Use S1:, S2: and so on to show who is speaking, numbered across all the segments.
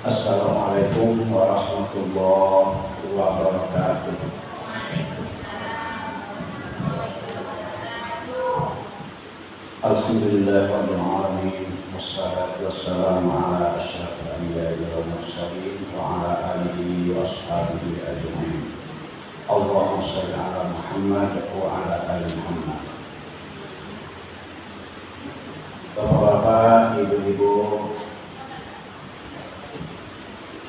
S1: Assalamualaikum warahmatullahi wabarakatuh. Alhamdulillahirabbil alamin wassalatu wassalamu ala asyrafil anbiya'i wal mursalin wa ala alihi wa ashabihi ajmain. Allahumma shalli ala Muhammad wa ala ali Muhammad. Bapak-bapak, ibu-ibu,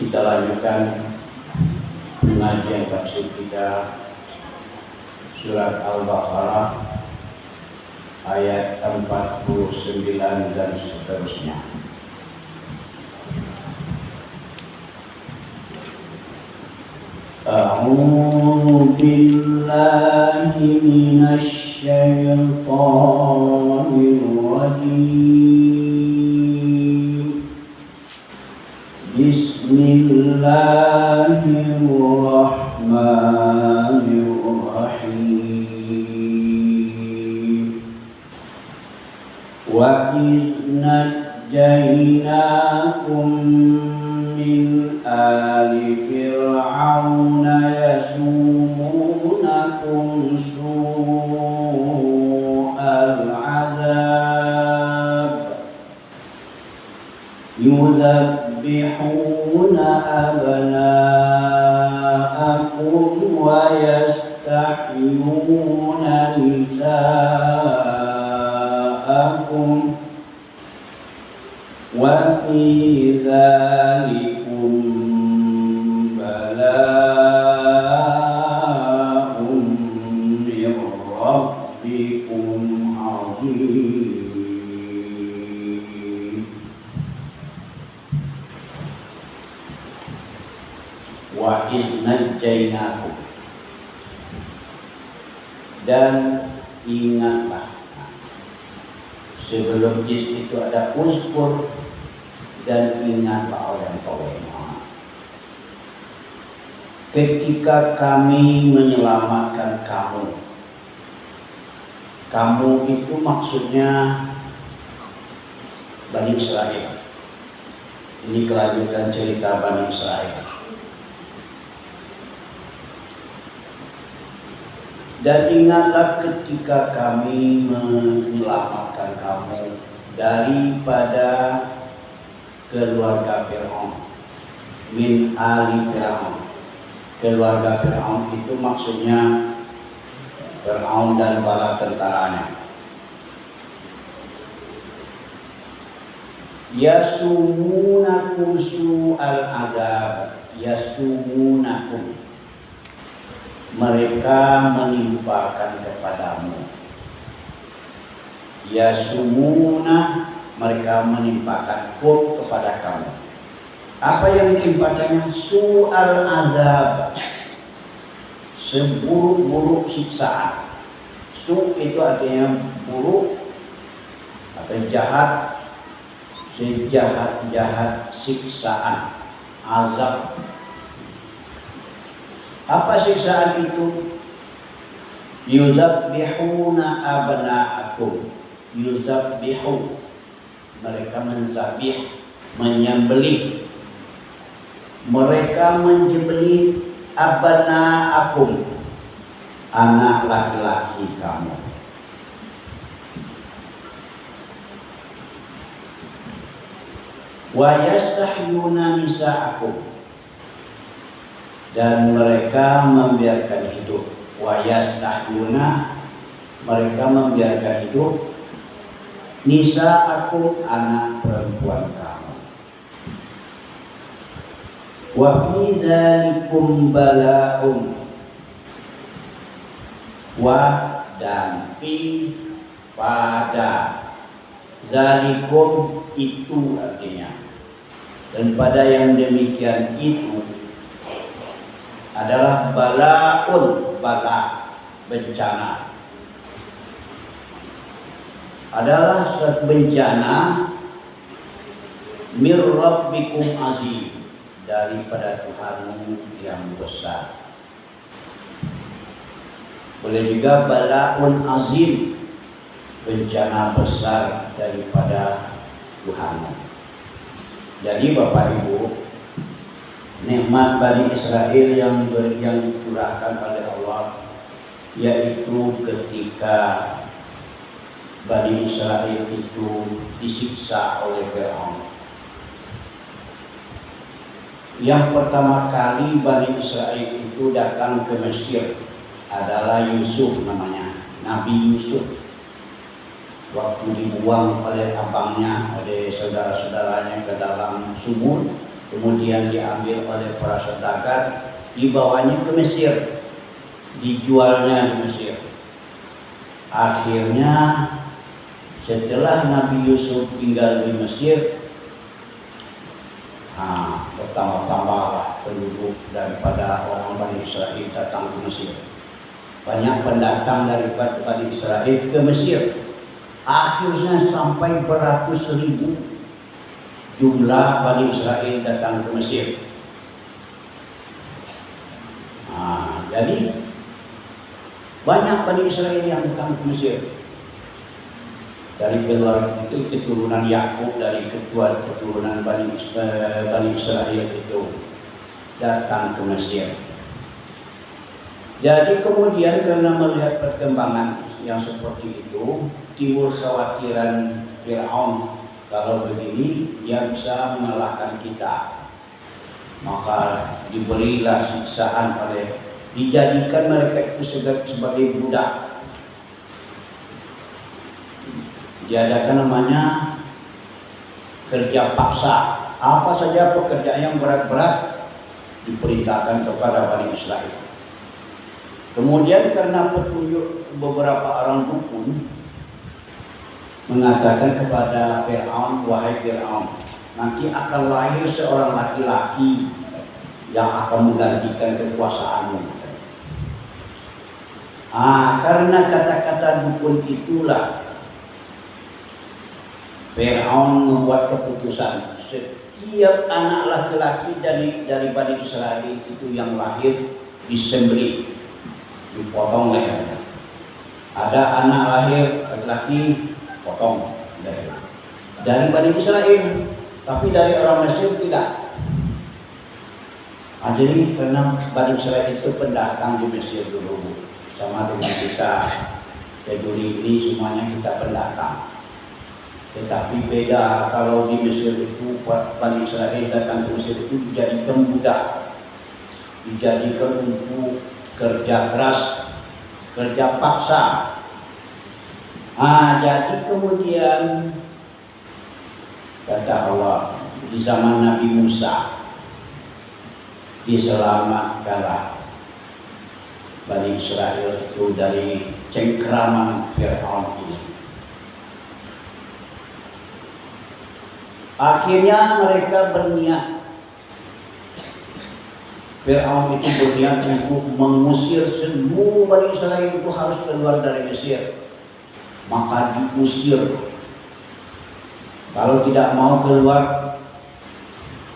S1: kita lanjutkan pengajian tafsir kita surat Al-Baqarah ayat 49 dan seterusnya. A'udzu billahi minasy syaithanir rajim. Bismillahirrahmanirrahim. Wa idh najjaynakum min ali fir'auna yasumunakum su'al 'adzab yuzabbihuna abna'akum wa yastahyuna nisa'akum wa fi dzalikum bala'un min rabbikum 'adzim. Wa idh najjaynakum, dan ingatlah. Sebelum jis itu ada uskur, dan ingatlah oleh engkau Muhammad. Ketika kami menyelamatkan kamu. Kamu itu maksudnya Bani Israel. Ini kelanjutan cerita Bani Israel. Dan ingatlah ketika kami menyelamatkan kamu daripada keluarga Fir'aun, min ali Fir'aun. Keluarga Fir'aun itu maksudnya Fir'aun dan bala tentaranya. Yasumunakum su'al adzab, yasumunakum, mereka menimpakan kepadamu. Yasumuna, mereka menimpakan kepada kamu. Apa yang ditimpakannya? Su'al azab, seburuk-buruk siksaan. Su itu artinya buruk atau jahat, sejahat-jahat siksaan. Azab. Apa siksaan itu? Yuzabbihuna abna'akum. Yuzabbihu, mereka menzabih, menyembelih. Mereka menyembelih abna'akum, anak laki-laki kamu. Wa yastahyuna nisa'akum, dan mereka membiarkan hidup. Wa yastahyuna, mereka membiarkan hidup nisa'akum, anak perempuan kamu. Wa fi dzalikum bala'un, wa dan fi pada, zalikum itu artinya, dan pada yang demikian itu adalah bala'un, bala, bencana, adalah suatu bencana mir rabbikum azim, daripada Tuhanmu yang besar. Boleh juga bala'un azim, bencana besar daripada Tuhanmu. Jadi Bapak Ibu, nikmat Bani Israel yang dicurahkan oleh Allah, yaitu ketika Bani Israel itu disiksa oleh Fir'aun. Yang pertama kali Bani Israel itu datang ke Mesir adalah Yusuf namanya, Nabi Yusuf. Waktu dibuang oleh abangnya, oleh saudara-saudaranya ke dalam sumur, kemudian diambil oleh para saudagar, dibawanya ke Mesir, dijualnya di Mesir. Akhirnya setelah Nabi Yusuf tinggal di Mesir, bertambah-tambahlah penduduk daripada orang Bani Israel datang ke Mesir. Banyak pendatang daripada Bani Israel ke Mesir. Akhirnya sampai beratus ribu jumlah Bani Israel datang ke Mesir. Jadi banyak Bani Israel yang datang ke Mesir. Dari keturunan Yakub, dari keturunan Bani Israel itu datang ke Mesir. Jadi kemudian karena melihat perkembangan yang seperti itu, timbul kekhawatiran Fir'aun, kalau begini dia bisa mengalahkan kita. Maka diberilah siksaan dijadikan mereka itu sebagai budak. Diadakan namanya kerja paksa. Apa saja pekerjaan yang berat-berat diperintahkan kepada Bani Israel. Kemudian karena petunjuk beberapa orang dukun mengatakan kepada Fir'aun, wahai Fir'aun, nanti akan lahir seorang laki-laki yang akan menggantikan kekuasaanmu. Karena kata-kata dukun itulah Fir'aun membuat keputusan, setiap anak laki-laki dari Bani Israel itu yang lahir disembelih, dipotong lehernya. Ada anak lahir laki-laki, potong leher. Dari Bani Israel, tapi dari orang Mesir tidak. Jadi karena Bani Israel itu pendatang di Mesir dulu, sama dengan kita. Jadi ini semuanya kita pendatang. Tetapi beda kalau di Mesir itu Bani Israel datang ke Mesir itu dijadikan budak, dijadikan untuk kerja keras, kerja paksa. Jadi kemudian kata Allah, di zaman Nabi Musa diselamatkanlah Bani Israel itu dari cengkraman Fir'aun ini. Akhirnya mereka berniat, Fir'aun itu berniat untuk mengusir seluruh Bani Israel itu harus keluar dari Mesir. Maka diusir. Kalau tidak mau keluar,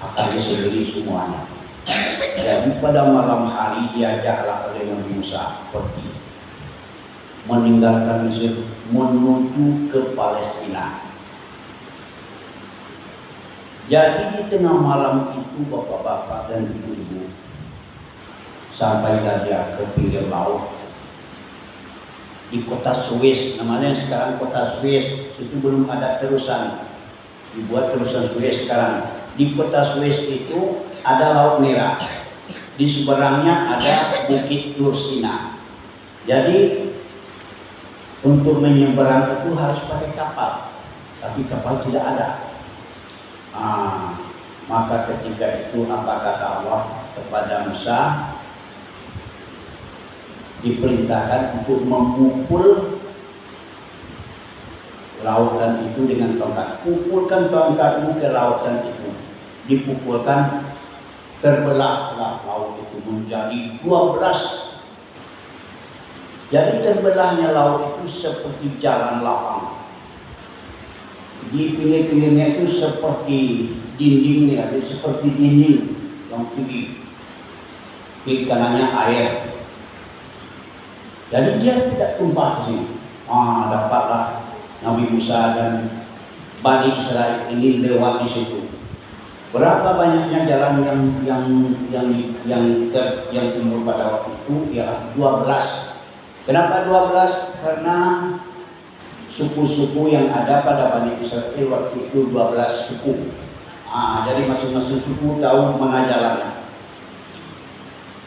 S1: akan disembelih semuanya. Jadi pada malam hari diajaklah oleh Nabi Musa pergi, meninggalkan Mesir menuju ke Palestina. Jadi di tengah malam itu bapak-bapak dan ibu-ibu sampailah dia ke pinggir laut di kota Suez, namanya sekarang kota Suez. Itu belum ada terusan, dibuat terusan Suez sekarang. Di kota Suez itu ada Laut Merah, di seberangnya ada Bukit Tursina. Jadi untuk menyeberang itu harus pakai kapal, tapi kapal tidak ada. Maka ketika itu apa kata Allah kepada Musa, diperintahkan untuk memukul lautan itu dengan tongkat. Pukulkan tongkatmu ke lautan itu. Dipukulkan, terbelahlah laut itu menjadi 12. Jadi terbelahnya laut itu seperti jalan lapang. Di pinggir-pinggirnya itu seperti dindingnya, seperti dinding yang tinggi. Kiri kanannya air. Jadi dia tidak tumpah sih. Dapatlah Nabi Musa dan Bani Israel ini lewat di situ. Berapa banyaknya jalan yang timbul pada waktu itu? Ya 12. Kenapa 12? Karena suku-suku yang ada pada Bani Israel waktu itu 12 suku. Jadi masing-masing suku tahu mana jalannya.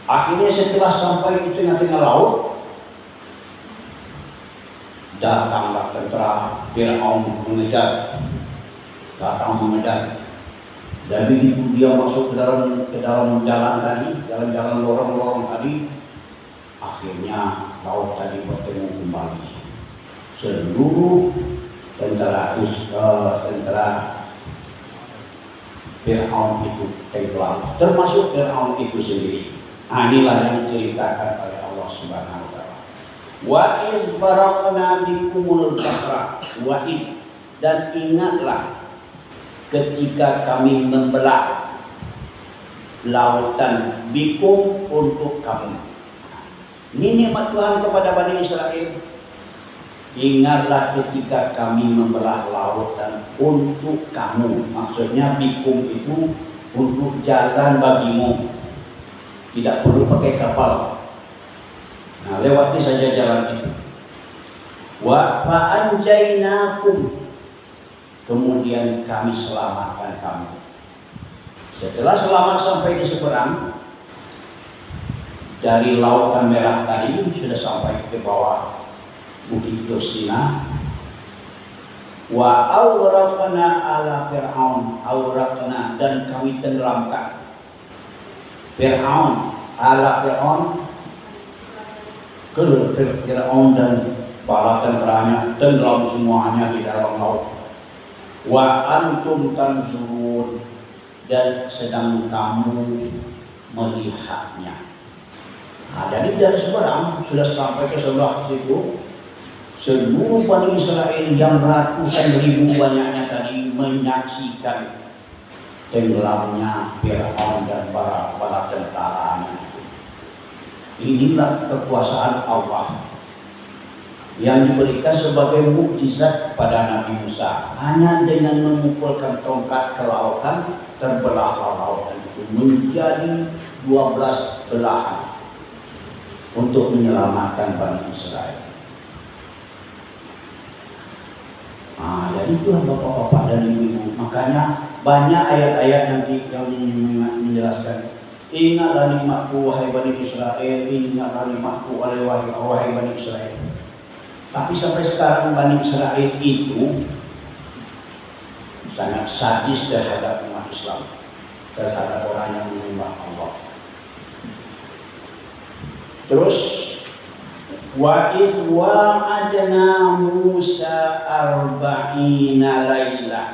S1: Akhirnya setelah sampai di tengah-tengah laut, datanglah tentara Fir'aun mengejar. Dan begitu dia masuk ke dalam jalan tadi, jalan-jalan lorong-lorong tadi, akhirnya laut tadi bertemu kembali. Seluruh tentara Fir'aun itu tenggelam, termasuk Fir'aun itu sendiri. Inilah yang diceritakan oleh Allah Subhanahu wa taala. Wa in faraqna bikumul bahra wa in, dan ingatlah ketika kami membelah lautan bikum untuk kamu. Ini nikmat Tuhan kepada Bani Israel. Ingatlah ketika kami membelah lautan untuk kamu. Maksudnya bikum itu untuk jalan bagimu. Tidak perlu pakai kapal. Nah, lewati saja jalan itu. Wa fa'anjainakum, kemudian kami selamatkan kamu. Setelah selamat sampai di seberang, dari lautan merah tadi sudah sampai ke bawah Bukit Dosina. Wa awraqna ala Fir'aun, awraqna, dan kami tenggelamkan Fir'aun, ala Fir'aun, ke Fir'aun dan bala tentaranya tenggelam semuanya di dalam laut. Wa antum tanzurun, dan sedang kamu melihatnya. Jadi dari seberang sudah sampai ke sebelah situ, seluruh Bani Israel yang ratusan ribu banyaknya tadi menyaksikan tenggelamnya Fir'aun dan para tentaranya. Inilah kekuasaan Allah yang diberikan sebagai mukjizat kepada Nabi Musa. Hanya dengan memukulkan tongkat ke lautan, terbelahlah lautan itu menjadi 12 belahan untuk menyelamatkan Bani Israel. Jadi itulah bapak-bapak dan ibu-ibu. Makanya banyak ayat-ayat nanti yang menjelaskan, ingatlah nikmatku wahai Bani Israel, ingatlah nikmatku wahai Bani Israel. Tapi sampai sekarang Bani Israel itu sangat sadis terhadap umat Islam, terhadap orang yang menyembah Allah. Terus wa idh wa'adna Musa 40 laila,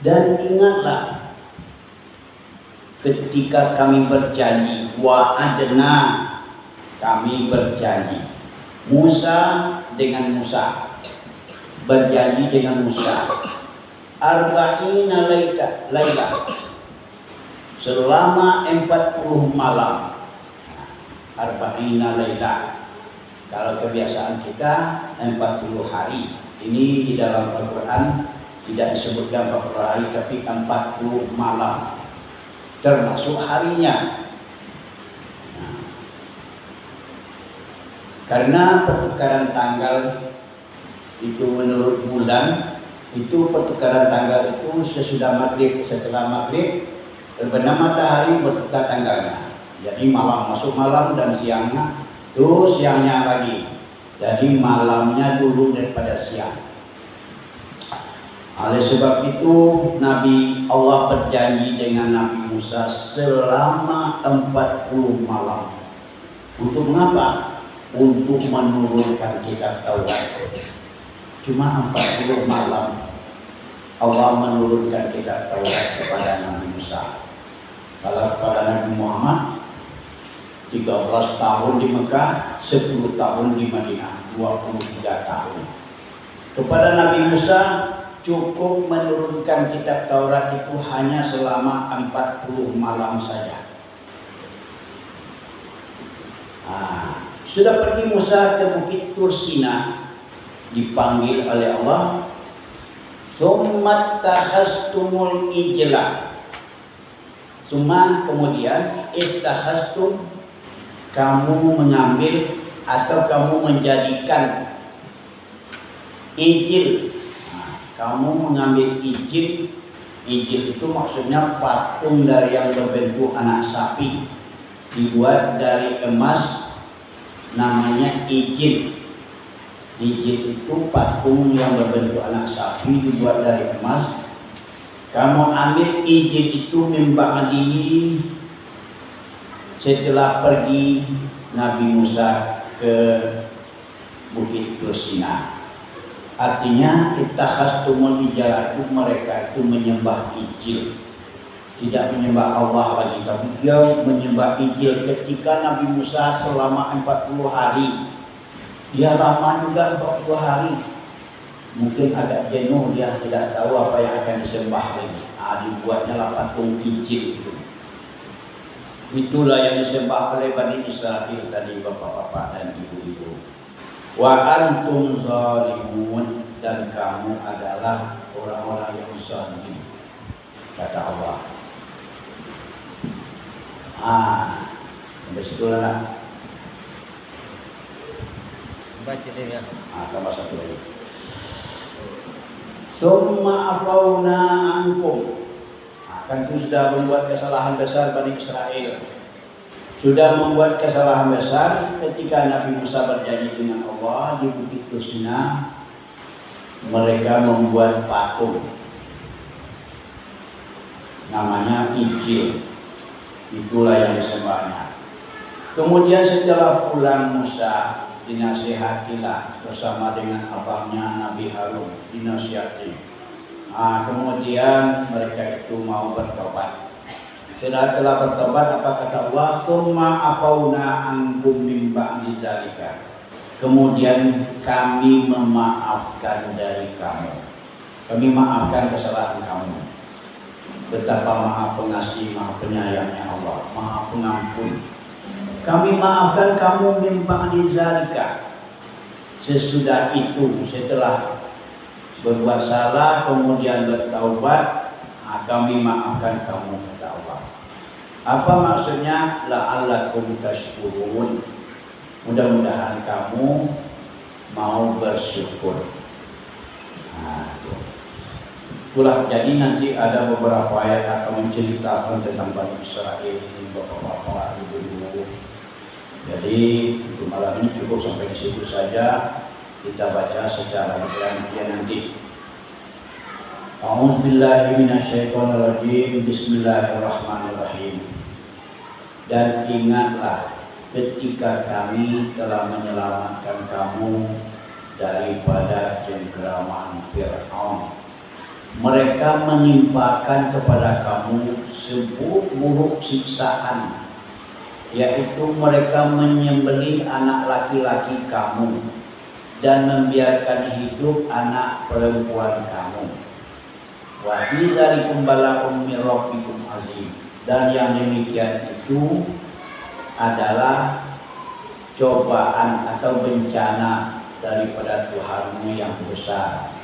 S1: dan ingatlah ketika kami berjanji, wa'adna, kami berjanji, Musa dengan Musa, berjanji dengan Musa 40 laila, selama 40 malam. 40 laila. Kalau kebiasaan kita 40 hari. Ini di dalam Al-Quran tidak disebutkan 40 hari, tapi 40 malam, termasuk harinya. Karena pertukaran tanggal itu menurut bulan, itu pertukaran tanggal itu sesudah maghrib, setelah maghrib terbenam matahari bertukar tanggalnya. Jadi malam masuk malam dan siangnya, terus siangnya lagi. Jadi malamnya dulu daripada siang. Oleh sebab itu Nabi Allah berjanji dengan Nabi Musa selama 40 malam. Untuk mengapa? Untuk menurunkan kitab Taurat. Cuma 40 malam Allah menurunkan kitab Taurat kepada Nabi Musa. Kalau kepada Nabi Muhammad 13 tahun di Mekah, 10 tahun di Madinah, 23 tahun. Kepada Nabi Musa cukup menurunkan kitab Taurat itu hanya selama 40 malam saja. Sudah pergi Musa ke Bukit Tursina, dipanggil oleh Allah, Summa takhastumul ijla. Summa kemudian ittakhastum, kamu mengambil atau kamu menjadikan ijil. Kamu mengambil ijil. Ijil itu maksudnya patung dari yang berbentuk anak sapi, dibuat dari emas, namanya ijil. Ijil itu patung yang berbentuk anak sapi dibuat dari emas. Kamu ambil ijil itu mimba'dihi, setelah pergi Nabi Musa ke Bukit Tursina. Artinya ittakhastumul ijal itu mereka itu menyembah ijil, tidak menyembah Allah lagi, tapi dia menyembah ijil. Ketika Nabi Musa selama 40 hari, dia lama juga 40 hari, mungkin agak jenuh, dia tidak tahu apa yang akan disembah lagi. Dibuatnya patung ijil itu. Itulah yang disembah oleh Bani Israel tadi, bapak-bapak dan ibu-ibu. Wa antum zalimun, dan kamu adalah orang-orang yang zalim, kata Allah. Sampai situ lah.
S2: Baca deh ya.
S1: Tambah satu lagi. Summa afauna ankum. Kan itu sudah membuat kesalahan besar Bani Israel. Sudah membuat kesalahan besar ketika Nabi Musa berjanji dengan Allah di Bukit Tursina. Mereka membuat patung, namanya ijil. Itulah yang disembahnya. Kemudian setelah pulang Musa, dinasihatilah bersama dengan abangnya Nabi Harun, dinasihati. Kemudian mereka itu mau bertobat. Setelah bertobat, apa kata Allah? Summa afauna ankum min ba'di dzalika. Kemudian kami memaafkan dari kamu. Kami maafkan kesalahan kamu. Betapa maha pengasih, maha penyayangnya Allah, maha pengampun. Kami maafkan kamu min ba'di dzalika. Sesudah itu, setelah berbuat salah kemudian bertaubat, kami maafkan kamu, kata Allah. Apa maksudnya? La'allakum tashkurun. Mudah-mudahan kamu mau bersyukur. Itulah, jadi nanti ada beberapa ayat akan menceritakan tentang Bani Israel ini, bapak-bapak, ibu-ibu. Jadi untuk malam ini cukup sampai di situ saja. Kita baca secara rincian nanti. A'udzubillahi minasyaitonirrajim. Bismillahirrahmanirrahim. Dan ingatlah ketika kami telah menyelamatkan kamu daripada cengkeraman Fir'aun. Mereka menimpakan kepada kamu seburuk siksaan, yaitu mereka menyembelih anak laki-laki kamu dan membiarkan hidup anak perempuan kamu. Wa fi dzalikum bala'un min rabbikum azim. Dan yang demikian itu adalah cobaan atau bencana daripada Tuhanmu yang besar.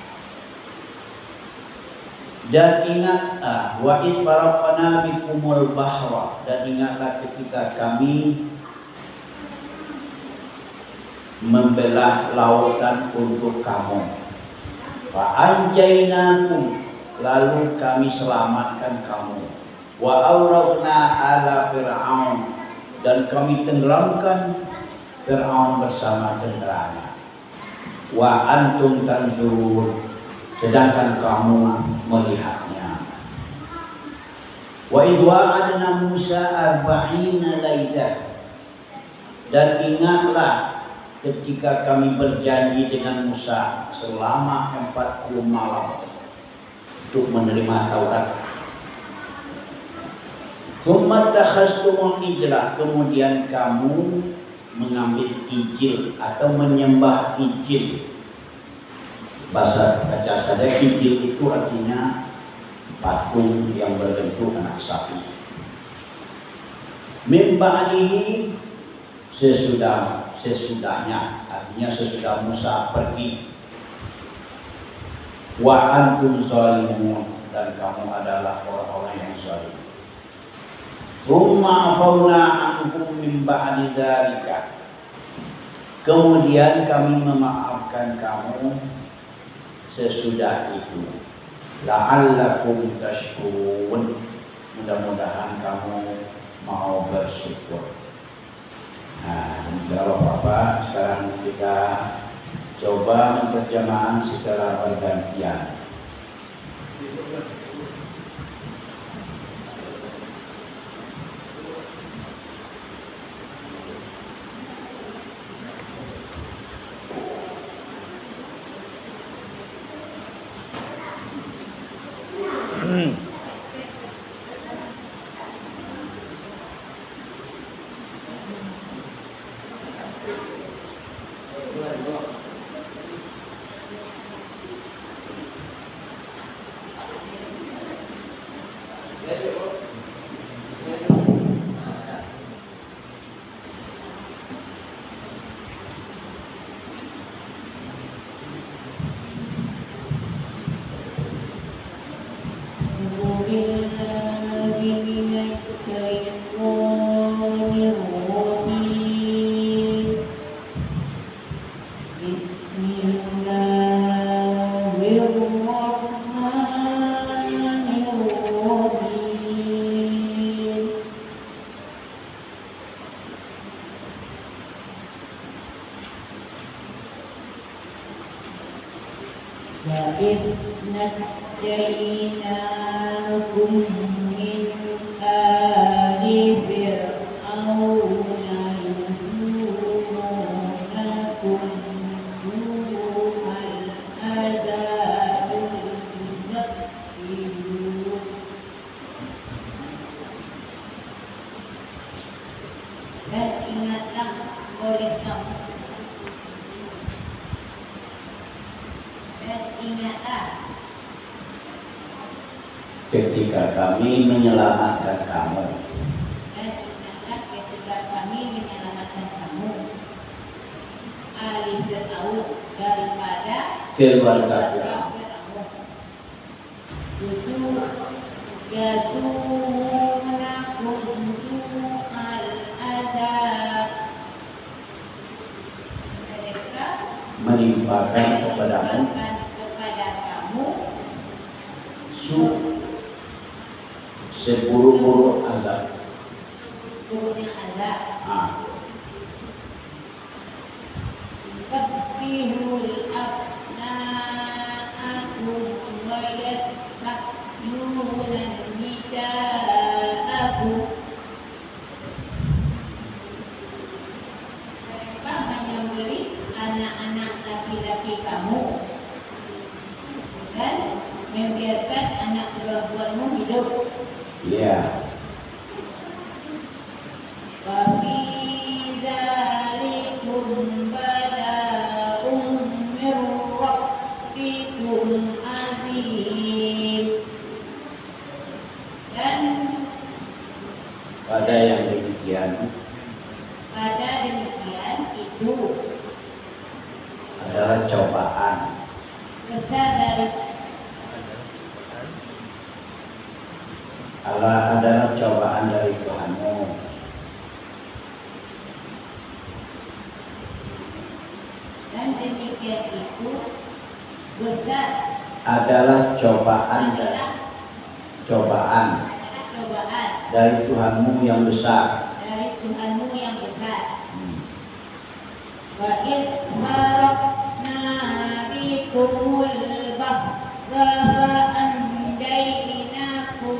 S1: Dan ingat, wa iz faraqna bikumul bahra, dan ingatlah ketika kami membelah lautan untuk kamu. Fa anjaynakum, lalu kami selamatkan kamu. Wa awraqna ala fir'aun, dan kami tenggelamkan Fir'aun bersama tentaranya. Wa antum tanzurun, sedangkan kamu melihatnya. Wa idh wa'adna Musa 40 lailah, dan ingatlah ketika kami berjanji dengan Musa selama 40 malam untuk menerima Taurat. Tsumma takhastumul ijla, kemudian kamu mengambil ijil atau menyembah ijil. Bahasa baca saja, ijil itu artinya patung yang berbentuk anak sapi. Min ba'dihi, sesudahnya, artinya sesudah Musa pergi. wa antum zalimun, dan kamu adalah orang-orang yang zalim. Tsumma afauna ankum min ba'di dzalika, kemudian kami memaafkan kamu sesudah itu. La'allakum tashkurun, mudah-mudahan kamu mau bersyukur. Nah, kalau Bapak, sekarang kita coba menerjemahkan secara bergantian.
S3: وَإِذْ نَجَّيْنَاكُمْ مِنْ آلِ فِرْعَوْنَ يَسُومُونَكُمْ سُوءَ الْعَذَابِ يُذَبِّحُونَ. Dan ingatlah oleh kamu, ingatlah
S1: ketika kami menyelamatkan kamu,
S3: Ali Fir'aun daripada
S1: keluarga Firaun.
S3: Yasumunakum su'al azab, mereka
S1: Menimpakan kepadamu seburuk-buruk azab.
S3: Fathihul abna'akum wa yastahiyuna nisa'akum. Mereka hanya membeli anak-anak laki-laki kamu dan membiarkan anak perempuanmu hidup.
S1: Ya.
S3: Wa fi dzalikum bala'un min rabbikum azim. Dan
S1: Pada yang demikian
S3: itu
S1: adalah cobaan
S3: besar dari
S1: Allah, adalah cobaan dari Tuhanmu.
S3: dan demikian itu besar
S1: Adalah cobaan
S3: cobaan
S1: dari Tuhanmu yang besar.
S3: dari Tuhanmu yang besar. Wa idh faraqna bikumul bahra fa anjaynakum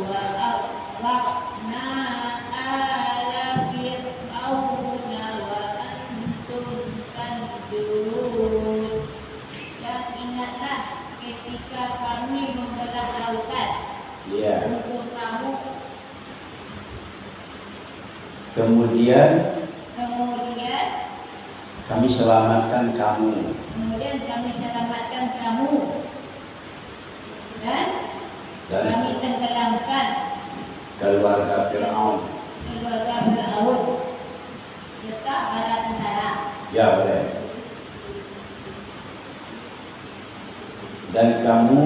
S3: wa aghraqna ala fir'auna wa antum tanzurun. Dan ingatlah ketika kami membelah lautan untuk kamu,
S1: Kemudian kami selamatkan kamu.
S3: Dan kami tenggelamkan
S1: keluarga Firaun.
S3: serta bala tentara.
S1: Ya, boleh. Dan kamu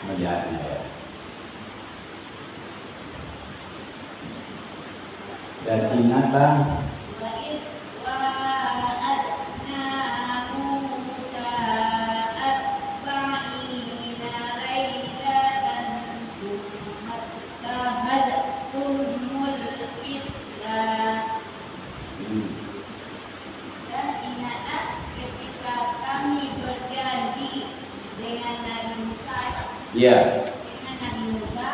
S1: melihatnya ya. Dan ingatlah ya,
S3: dengan Nabi Musa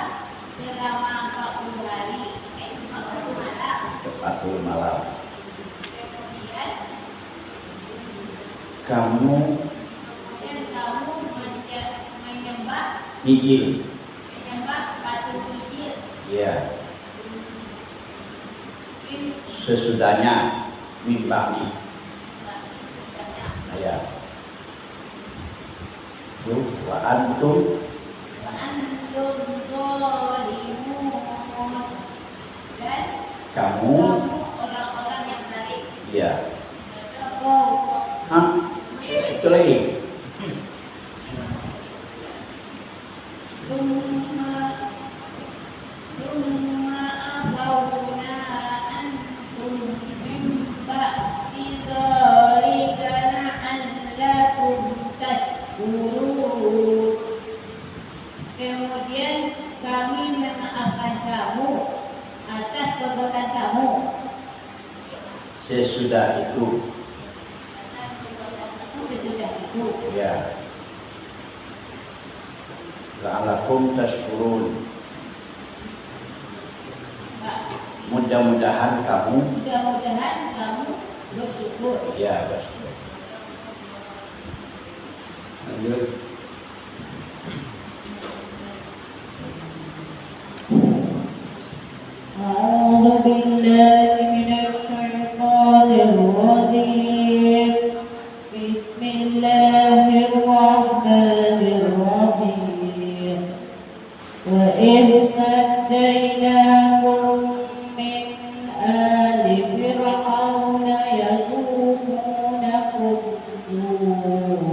S3: selama 40 hari, 40 malam.
S1: 40 malam.
S3: Kemudian
S1: Kamu
S3: menyembah
S1: hijil.
S3: patung hijil.
S1: Ya. Sesudahnya mimbahnya. Ya. Wa antum
S3: dan
S1: kamu
S3: orang-orang yang baik.
S1: ya. Hah? Itu lagi.
S3: Kemudian kami memaafkan kamu atas perbuatan kamu.
S1: Sesudah itu
S3: Sesudah itu
S1: ya. La'alakum tashkurun. Mudah-mudahan kamu
S3: bersyukur.
S1: ya bersyukur. Lanjut.
S3: أعوذ بالله من الشيطان الرجيم. بسم الله الرحمن الرحيم. وإذ نجيناكم من آل فرعون يسومونكم سوء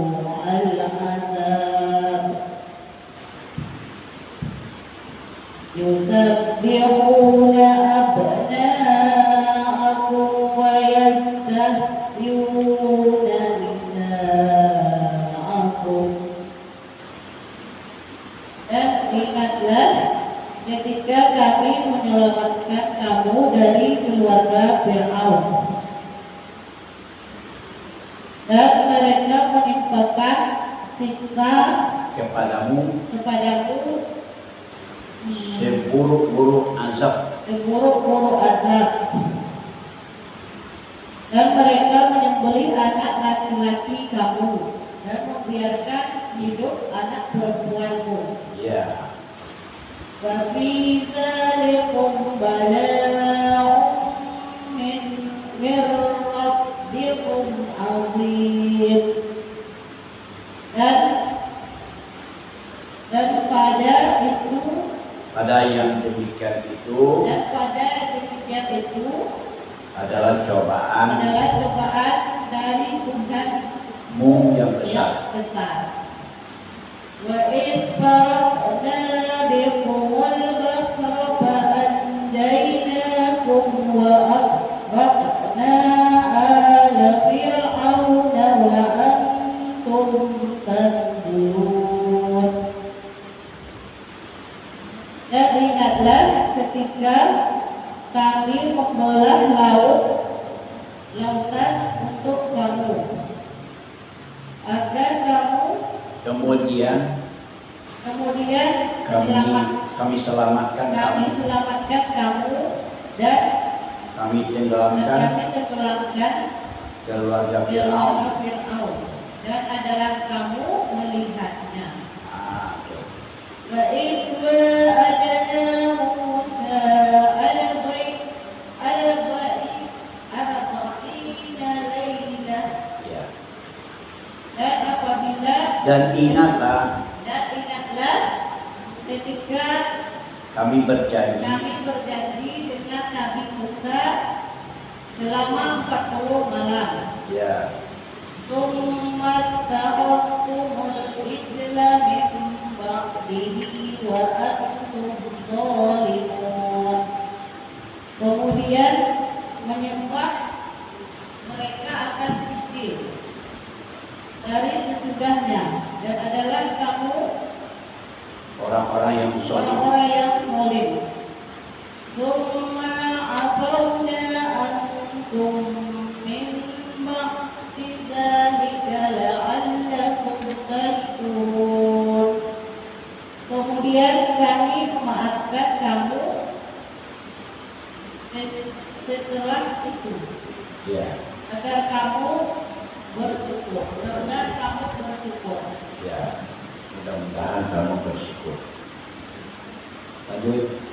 S3: العذاب يذبحون أبناءكم ويستحيون نساءكم. Dan ingatlah ketika kami menyelamatkan kamu dari keluarga Fir'aun dan mereka menimpakan siksa
S1: Kepadamu seburuk-buruk azab.
S3: Dan mereka menyembelih anak laki-laki kamu dan membiarkan hidup anak perempuanmu.
S1: Ya.
S3: Wa fi dzalikum bala'un min rabbikum 'azim. Dan pada yang demikian itu
S1: adalah cobaan
S3: dari Tuhanmu
S1: yang besar.
S3: Wa iz faraqna bikumul bahra fa anjaynakum wa aghraqna ala fir'auna wa antum tanzurun. Dan ingatlah ketika kami membelah lautan untuk kamu agar kamu
S1: Kemudian kami selamatkan
S3: kamu dan
S1: kami tenggelamkan keluarga Fir'aun.
S3: Dan adalah kamu melihatnya. Wa isma adana Musa
S1: dan ingatlah
S3: ketika
S1: kami berjanji
S3: dengan Nabi Musa selama 40 malam.
S1: ya
S3: ثم اتخذتم العجل من بعده وأنتم ظالمون. Kemudian menyembah mereka akan ijil dari sesudahnya, dan adalah kamu
S1: orang-orang yang zalim.
S3: orang-orang yang zalim. Tsumma afawna antum min ba'di dzalika la'allakum tashkurun. Kemudian kami memaafkan kamu setelah itu,
S1: Ya,
S3: agar kamu bersyukur. Mudah-mudahan kamu bersyukur.
S1: ya. Mudah-mudahan kamu bersyukur. Lanjut.